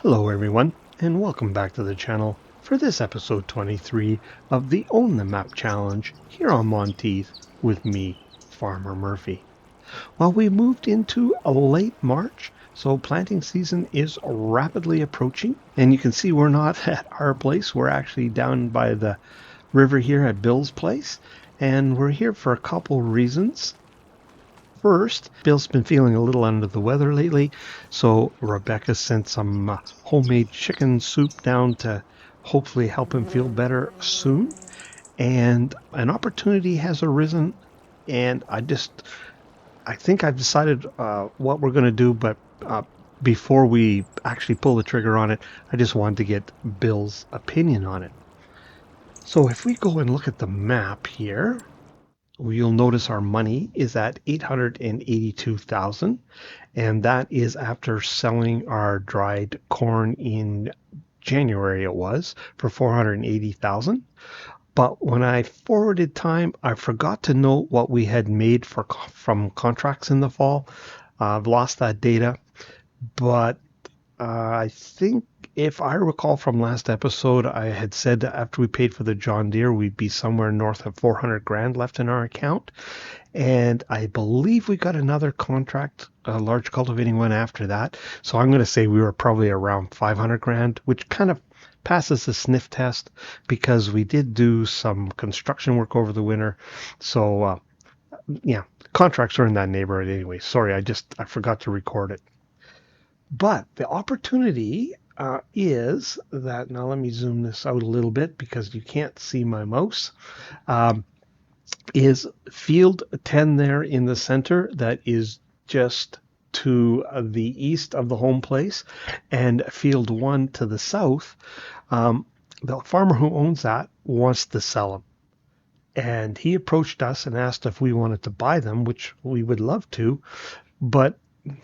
Hello everyone, and welcome back to the channel for this episode 23 of the Own the Map Challenge here on Monteith with me, Farmer Murphy. Well, we moved into a late March, so planting season is rapidly approaching, and you can see we're not at our place, we're actually down by the river here at Bill's place, and we're here for a couple reasons. First, Bill's been feeling a little under the weather lately, so Rebecca sent some homemade chicken soup down to hopefully help him feel better soon. And an opportunity has arisen, and I think I've decided what we're going to do, but before we actually pull the trigger on it, I just wanted to get Bill's opinion on it. So if we go and look at the map here, you'll notice our money is at 882,000, and that is after selling our dried corn in January it was for 480,000. But when I forwarded time, I forgot to note what we had made from contracts in the fall. I've lost that data, but I think if I recall from last episode, I had said that after we paid for the John Deere, we'd be somewhere north of 400 grand left in our account. And I believe we got another contract, a large cultivating one after that. So I'm going to say we were probably around 500 grand, which kind of passes the sniff test because we did do some construction work over the winter. So, yeah, contracts are in that neighborhood anyway. Sorry, I forgot to record it. But the opportunity is that, now let me zoom this out a little bit because you can't see my mouse, is field 10 there in the center that is just to the east of the home place, and field 1 to the south. The farmer who owns that wants to sell them. And he approached us and asked if we wanted to buy them, which we would love to, but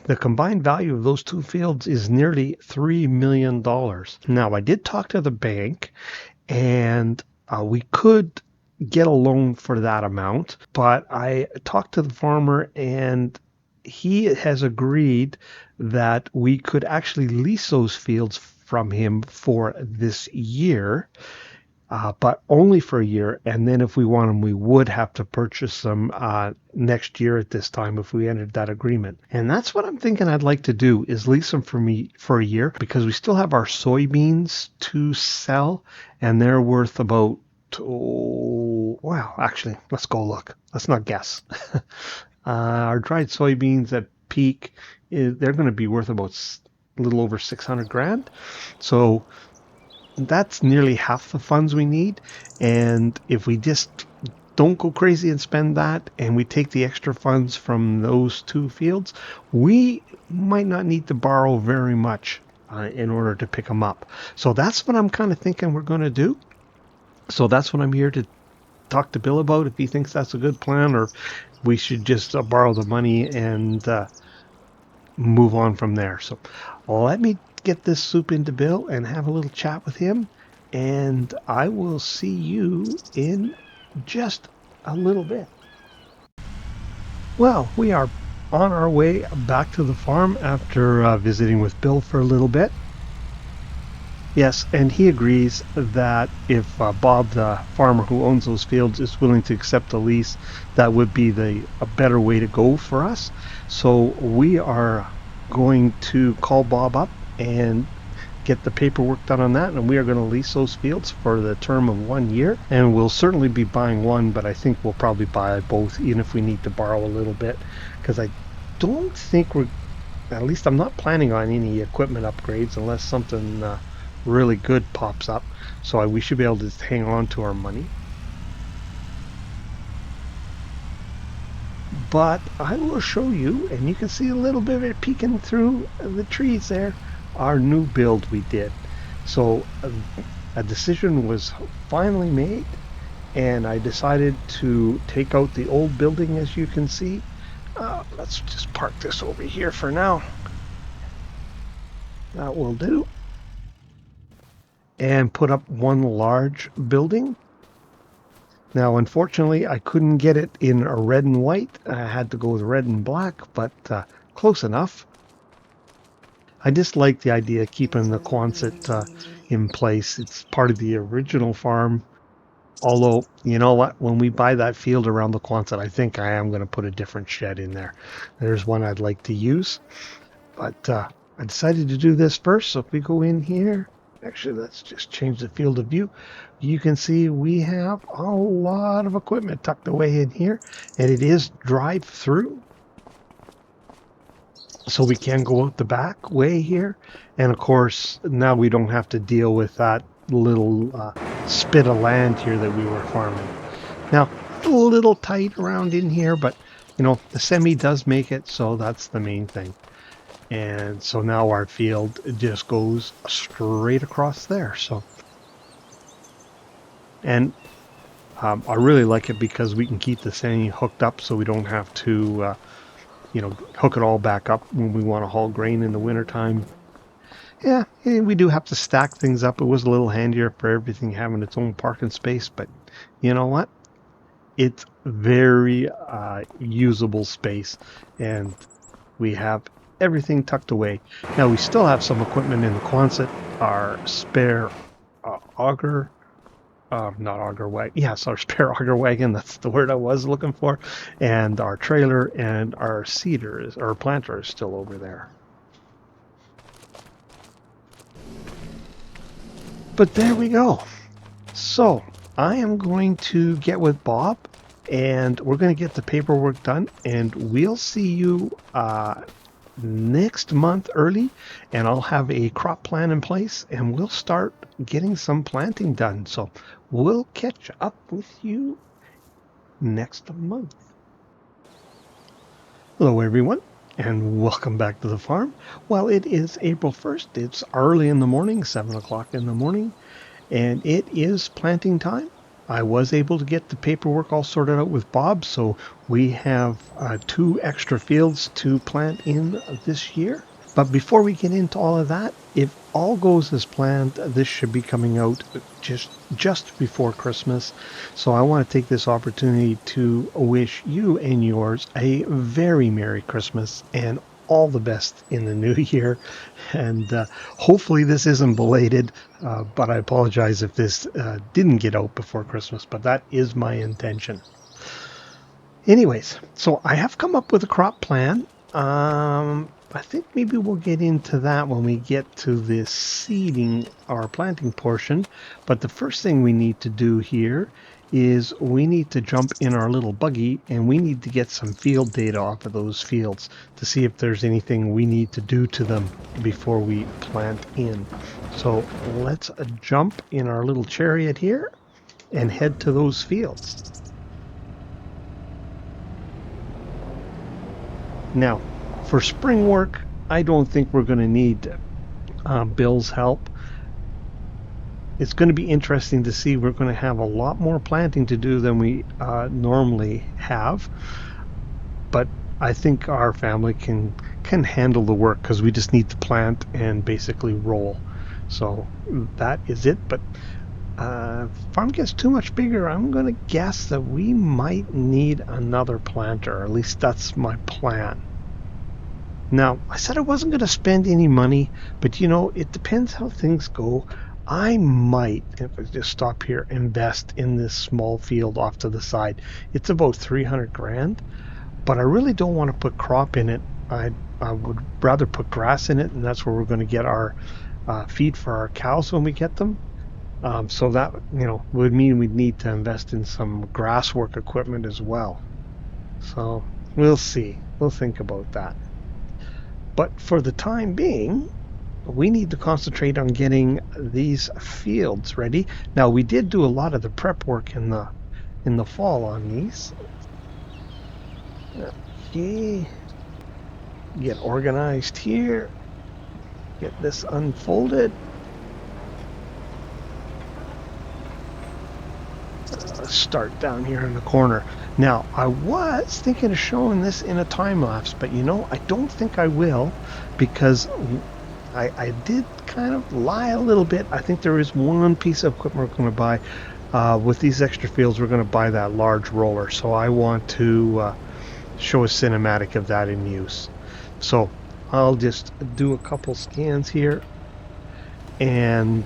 the combined value of those two fields is nearly $3 million. Now, I did talk to the bank, and we could get a loan for that amount, but I talked to the farmer, and he has agreed that we could actually lease those fields from him for this year. But only for a year, and then if we want them, we would have to purchase them next year at this time if we entered that agreement. And that's what I'm thinking I'd like to do, is lease them for me for a year, because we still have our soybeans to sell, and they're worth about, well, actually, let's go look. Let's not guess. Our dried soybeans at peak, they're going to be worth about a little over 600 grand. So that's nearly half the funds we need, and if we just don't go crazy and spend that, and we take the extra funds from those two fields, we might not need to borrow very much in order to pick them up. So that's what I'm kind of thinking we're going to do. So that's what I'm here to talk to Bill about, if he thinks that's a good plan, or we should just borrow the money and move on from there. So let me get this soup into Bill and have a little chat with him, and I will see you in just a little bit. Well, we are on our way back to the farm after visiting with Bill for a little bit. Yes, and he agrees that if Bob, the farmer who owns those fields, is willing to accept the lease, that would be a better way to go for us. So we are going to call Bob up and get the paperwork done on that, and we are going to lease those fields for the term of 1 year, and we'll certainly be buying one, but I think we'll probably buy both, even if we need to borrow a little bit, because I don't think at least I'm not planning on any equipment upgrades unless something really good pops up, so we should be able to hang on to our money. But I will show you, and you can see a little bit of it peeking through the trees there, our new build we did. So a decision was finally made, and I decided to take out the old building, as you can see. Let's just park this over here for now. That will do. And put up one large building. Now, unfortunately, I couldn't get it in a red and white. I had to go with red and black, but close enough. I just like the idea of keeping the Quonset in place. It's part of the original farm. Although, you know what? When we buy that field around the Quonset, I think I am going to put a different shed in there. There's one I'd like to use. But I decided to do this first. So if we go in here, actually, let's just change the field of view. You can see we have a lot of equipment tucked away in here, and it is drive-through. So we can go out the back way here. And of course, now we don't have to deal with that little spit of land here that we were farming. Now, a little tight around in here, but you know, the semi does make it, so that's the main thing. And so now our field just goes straight across there. So, and I really like it because we can keep the semi hooked up, so we don't have to, you know, hook it all back up when we want to haul grain in the wintertime. Yeah, we do have to stack things up. It was a little handier for everything having its own parking space, but you know what? It's very usable space, and we have everything tucked away. Now we still have some equipment in the Quonset, our spare auger, not auger wagon, yes, our spare auger wagon, that's the word I was looking for, and our trailer and our seeder, our planter is still over there. But there we go. So I am going to get with Bob, and we're going to get the paperwork done, and we'll see you next month early, and I'll have a crop plan in place, and we'll start getting some planting done. So we'll catch up with you next month. Hello everyone, and welcome back to the farm. Well, it is April 1st. It's early in the morning, 7 o'clock in the morning, and it is planting time. I was able to get the paperwork all sorted out with Bob, so we have 2 extra fields to plant in this year. But before we get into all of that, if all goes as planned, this should be coming out just before Christmas. So I want to take this opportunity to wish you and yours a very Merry Christmas and all the best in the new year. And hopefully this isn't belated, but I apologize if this didn't get out before Christmas, but that is my intention. Anyways, so I have come up with a crop plan. I think maybe we'll get into that when we get to the seeding or planting portion. But the first thing we need to do here is we need to jump in our little buggy, and we need to get some field data off of those fields to see if there's anything we need to do to them before we plant in. So let's jump in our little chariot here and head to those fields. Now, for spring work, I don't think we're going to need Bill's help. It's going to be interesting to see. We're going to have a lot more planting to do than we normally have. But I think our family can handle the work because we just need to plant and basically roll. So that is it. But if farm gets too much bigger, I'm going to guess that we might need another planter. At least that's my plan. Now, I said I wasn't going to spend any money, but you know, it depends how things go. I might, if I just stop here, invest in this small field off to the side. It's about 300 grand, but I really don't want to put crop in it. I would rather put grass in it, and that's where we're going to get our feed for our cows when we get them. So that, you know, would mean we'd need to invest in some grass work equipment as well. So we'll see. We'll think about that. But for the time being, we need to concentrate on getting these fields ready. Now, we did do a lot of the prep work in the fall on these. Okay. Get organized here. Get this unfolded. Start down here in the corner. Now, I was thinking of showing this in a time lapse, but you know, I don't think I will, because I did kind of lie a little bit. I think there is one piece of equipment we're going to buy. With these extra fields, we're going to buy that large roller, so I want to show a cinematic of that in use. So I'll just do a couple scans here, and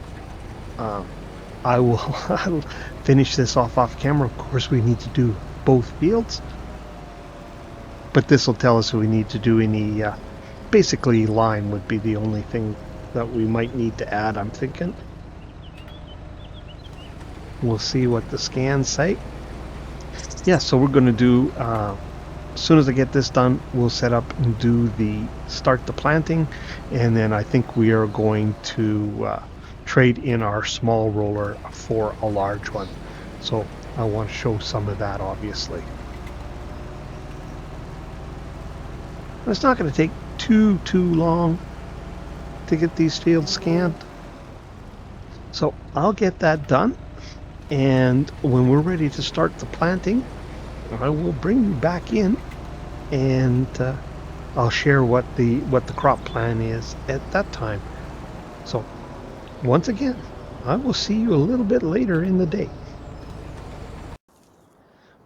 I will finish this off camera. Of course, we need to do both fields, but this will tell us if we need to do any, basically lime would be the only thing that we might need to add, I'm thinking. We'll see what the scans say. Yeah, so we're going to do, as soon as I get this done, we'll set up and start the planting, and then I think we are going to trade in our small roller for a large one. So I want to show some of that, obviously. It's not going to take too long to get these fields scanned. So I'll get that done, and when we're ready to start the planting, I will bring you back in, and I'll share what the crop plan is at that time. So once again, I will see you a little bit later in the day.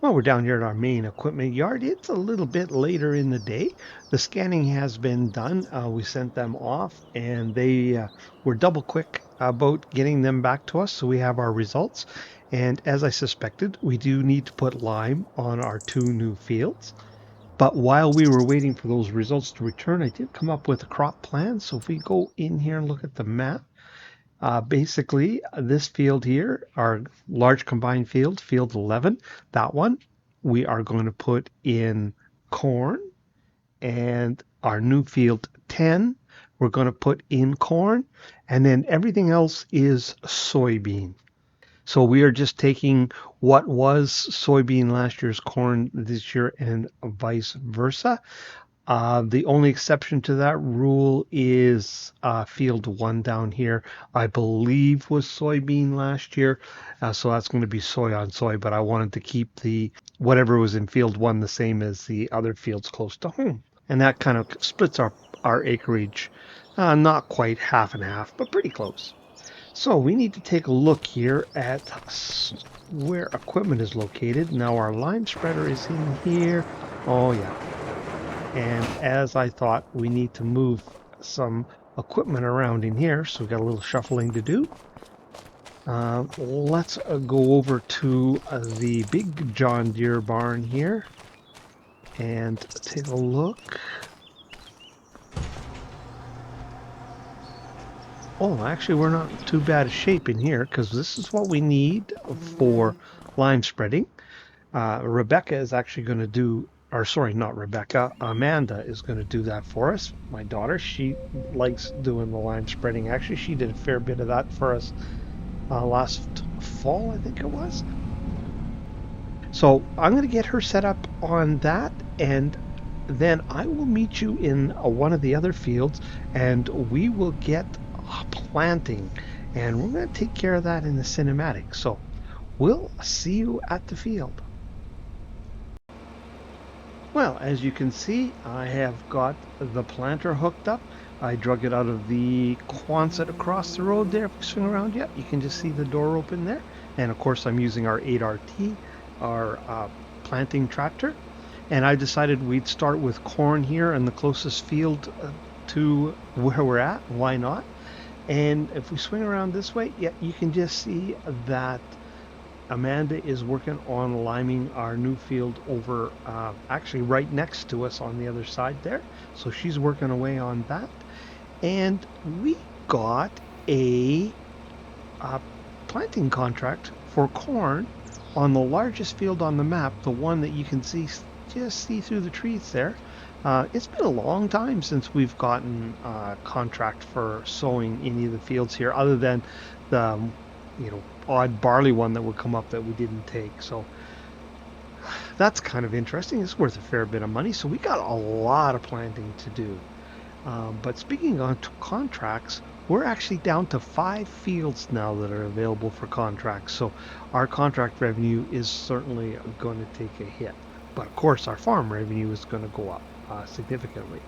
Well, we're down here at our main equipment yard. It's a little bit later in the day. The scanning has been done. We sent them off, and they were double quick about getting them back to us, so we have our results. And as I suspected, we do need to put lime on our 2 new fields. But while we were waiting for those results to return, I did come up with a crop plan. So if we go in here and look at the map, basically, this field here, our large combined field, field 11, that one, we are going to put in corn. And our new field 10, we're going to put in corn. And then everything else is soybean. So we are just taking what was soybean last year's corn this year and vice versa. The only exception to that rule is field 1 down here, I believe was soybean last year. So that's going to be soy on soy, but I wanted to keep whatever was in field 1 the same as the other fields close to home. And that kind of splits our acreage, not quite half and half, but pretty close. So we need to take a look here at where equipment is located. Now our lime spreader is in here. Oh yeah. And as I thought, we need to move some equipment around in here. So we got a little shuffling to do. Let's go over to the big John Deere barn here and take a look. Oh, actually, we're not too bad a shape in here because this is what we need for lime spreading. Rebecca is actually going to do, or sorry, not Rebecca, Amanda is going to do that for us. My daughter, she likes doing the lime spreading. Actually, she did a fair bit of that for us last fall, I think it was. So I'm going to get her set up on that, and then I will meet you in one of the other fields, and we will get planting, and we're going to take care of that in the cinematic. So we'll see you at the field. Well, as you can see, I have got the planter hooked up. I drug it out of the Quonset across the road there. If we swing around, yeah, you can just see the door open there. And of course, I'm using our 8RT, our planting tractor. And I decided we'd start with corn here in the closest field to where we're at. Why not? And if we swing around this way, yeah, you can just see that Amanda is working on liming our new field over, actually right next to us on the other side there. So she's working away on that. And we got a planting contract for corn on the largest field on the map, the one that you can see through the trees there. It's been a long time since we've gotten a contract for sowing any of the fields here, other than the odd barley one that would come up that we didn't take. So that's kind of interesting. It's worth a fair bit of money. So we got a lot of planting to do. But speaking on contracts, we're actually down to 5 fields now that are available for contracts. So our contract revenue is certainly going to take a hit. But of course, our farm revenue is going to go up significantly.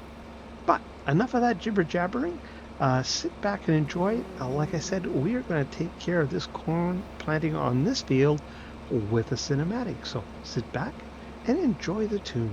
But enough of that jibber jabbering. Sit back and enjoy it. Like I said, we are going to take care of this corn planting on this field with a cinematic. So sit back and enjoy the tunes.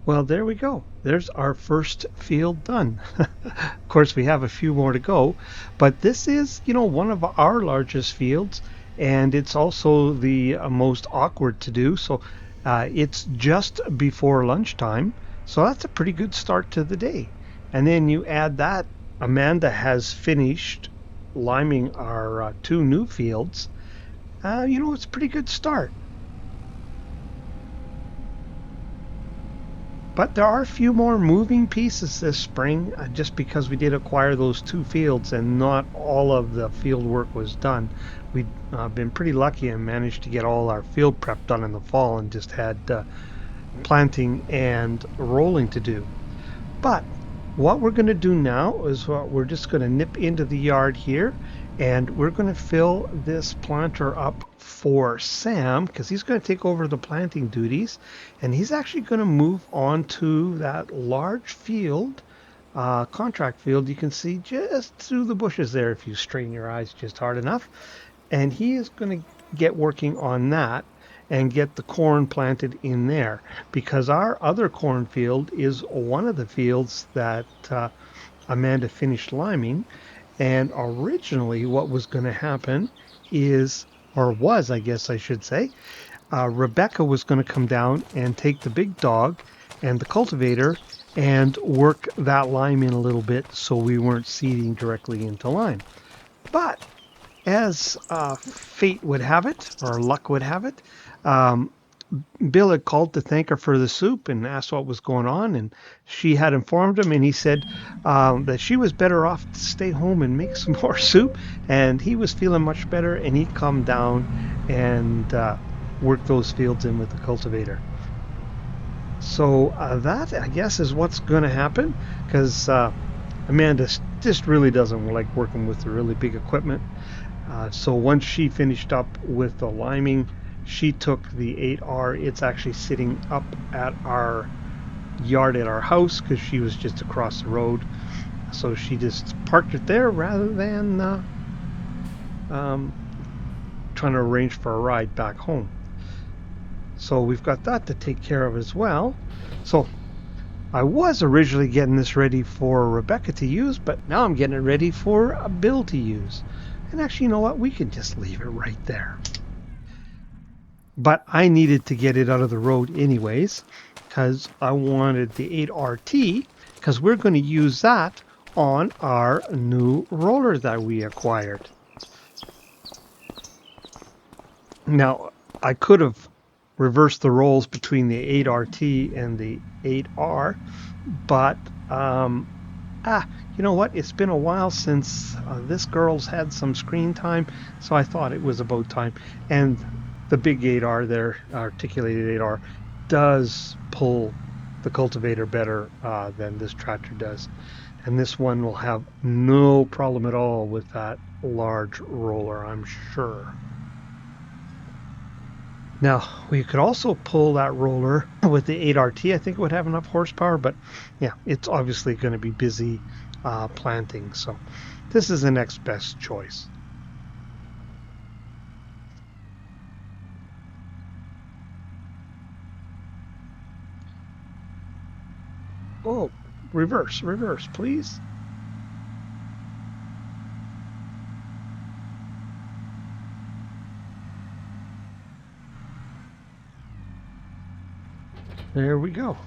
Well, there we go. There's our first field done. Of course, we have a few more to go, but this is, one of our largest fields, and it's also the most awkward to do. So it's just before lunchtime, so that's a pretty good start to the day. And then you add that Amanda has finished liming our two new fields. It's a pretty good start. But there are a few more moving pieces this spring, just because we did acquire those two fields and not all of the field work was done. We've been pretty lucky and managed to get all our field prep done in the fall and just had planting and rolling to do. But what we're going to do now is we're just going to nip into the yard here, and we're going to fill this planter up for Sam, because he's going to take over the planting duties, and he's actually going to move on to that large field, contract field. You can see just through the bushes there if you strain your eyes just hard enough, and he is going to get working on that and get the corn planted in there, because our other cornfield is one of the fields that Amanda finished liming. And originally what was going to happen is, or was, I guess I should say, Rebecca was going to come down and take the big dog and the cultivator and work that lime in a little bit so we weren't seeding directly into lime. But as fate would have it, or luck would have it, Bill had called to thank her for the soup and asked what was going on, and she had informed him, and he said that she was better off to stay home and make some more soup, and he was feeling much better, and he'd come down and work those fields in with the cultivator. So that, I guess, is what's going to happen, because Amanda just really doesn't like working with the really big equipment. So once she finished up with the liming, she took the 8R. It's actually sitting up at our yard at our house because she was just across the road. So she just parked it there rather than trying to arrange for a ride back home. So we've got that to take care of as well. So I was originally getting this ready for Rebecca to use, but now I'm getting it ready for Bill to use. And actually, you know what? We can just leave it right there. But I needed to get it out of the road anyways, because I wanted the 8RT, because we're going to use that on our new roller that we acquired. Now, I could have reversed the roles between the 8RT and the 8R, but you know what? It's been a while since this girl's had some screen time, so I thought it was about time. And the big 8R there, articulated 8R, does pull the cultivator better than this tractor does. And this one will have no problem at all with that large roller, I'm sure. Now, we could also pull that roller with the 8RT. I think it would have enough horsepower, but yeah, it's obviously going to be busy planting. So this is the next best choice. Oh, reverse, please. There we go.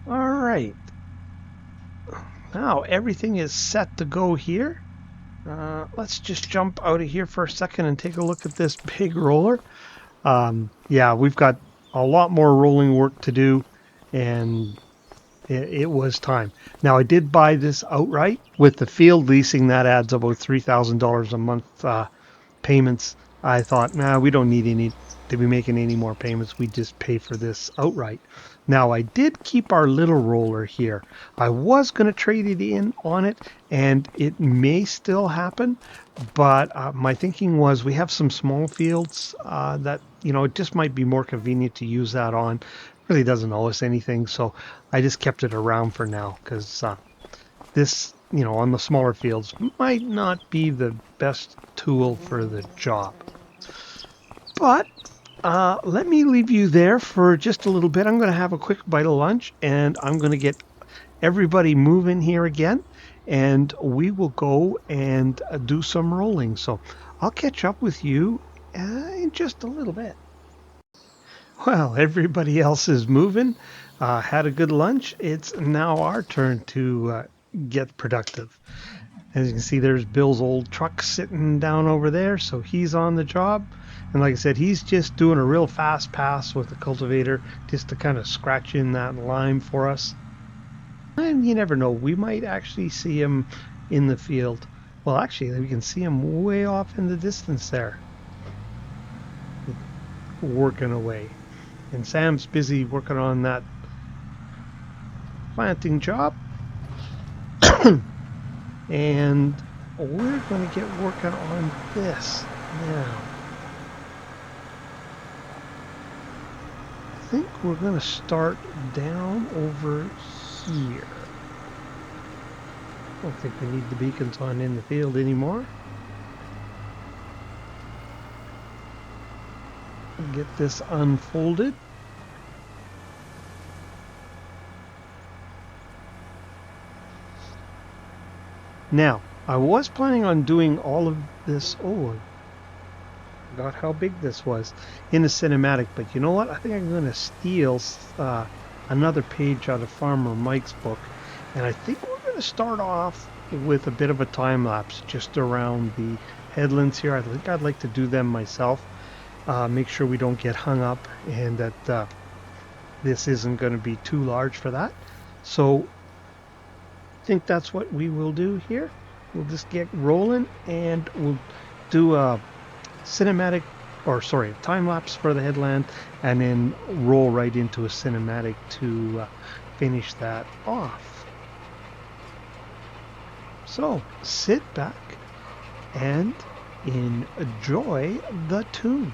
All right. Now everything is set to go here. Let's just jump out of here for a second and take a look at this big roller. Yeah, we've got a lot more rolling work to do, and it was time. Now, I did buy this outright. With the field leasing, that adds about $3,000 a month payments. I thought, nah, we don't need to be making any more payments. We just pay for this outright. Now, I did keep our little roller here. I was going to trade it in on it, and it may still happen, but my thinking was we have some small fields that, it just might be more convenient to use that on. Really doesn't owe us anything, so I just kept it around for now, because this, on the smaller fields might not be the best tool for the job. But Let me leave you there for just a little bit. I'm going to have a quick bite of lunch, and I'm going to get everybody moving here again, and we will go and do some rolling. So I'll catch up with you in just a little bit. Well, everybody else is moving. Had a good lunch. It's now our turn to get productive. As you can see, there's Bill's old truck sitting down over there, so he's on the job. And like I said, he's just doing a real fast pass with the cultivator just to kind of scratch in that lime for us. And you never know, we might actually see him in the field. Well, actually, we can see him way off in the distance there, working away. And Sam's busy working on that planting job. And we're going to get working on this now. I think we're going to start down over here. I don't think we need the beacons on in the field anymore. Get this unfolded. Now, I was planning on doing all of this. Oh, I forgot how big this was in the cinematic, but you know what? I think I'm going to steal another page out of Farmer Mike's book, and I think we're going to start off with a bit of a time lapse just around the headlands here. I think I'd like to do them myself. Make sure we don't get hung up and that this isn't going to be too large for that. So I think that's what we will do here. We'll just get rolling and we'll do a cinematic, or sorry, time lapse for the headland, and then roll right into a cinematic to finish that off. So sit back and enjoy the tunes.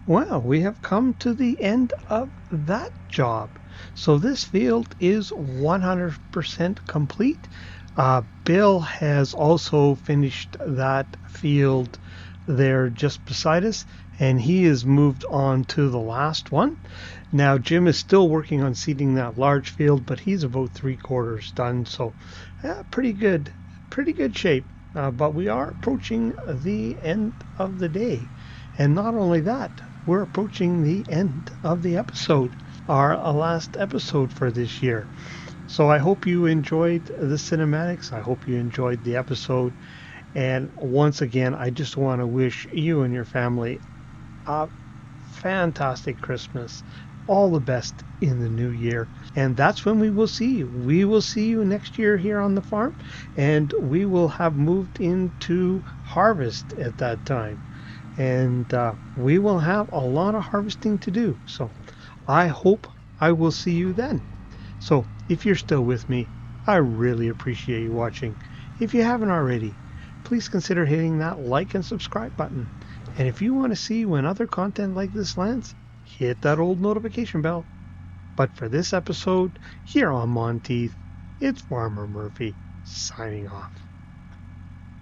Well, we have come to the end of that job. So this field is 100% complete. Bill has also finished that field there just beside us, and he has moved on to the last one. Now, Jim is still working on seeding that large field, but he's about 3/4 done. So, pretty good shape. But we are approaching the end of the day. And not only that, we're approaching the end of the episode, our last episode for this year. So I hope you enjoyed the cinematics. I hope you enjoyed the episode. And once again, I just want to wish you and your family a fantastic Christmas. All the best in the new year. And that's when we will see you. We will see you next year here on the farm. And we will have moved into harvest at that time. And we will have a lot of harvesting to do. So I hope I will see you then. So if you're still with me, I really appreciate you watching. If you haven't already, please consider hitting that like and subscribe button. And if you want to see when other content like this lands, hit that old notification bell. But for this episode, here on Monteith, it's Farmer Murphy signing off.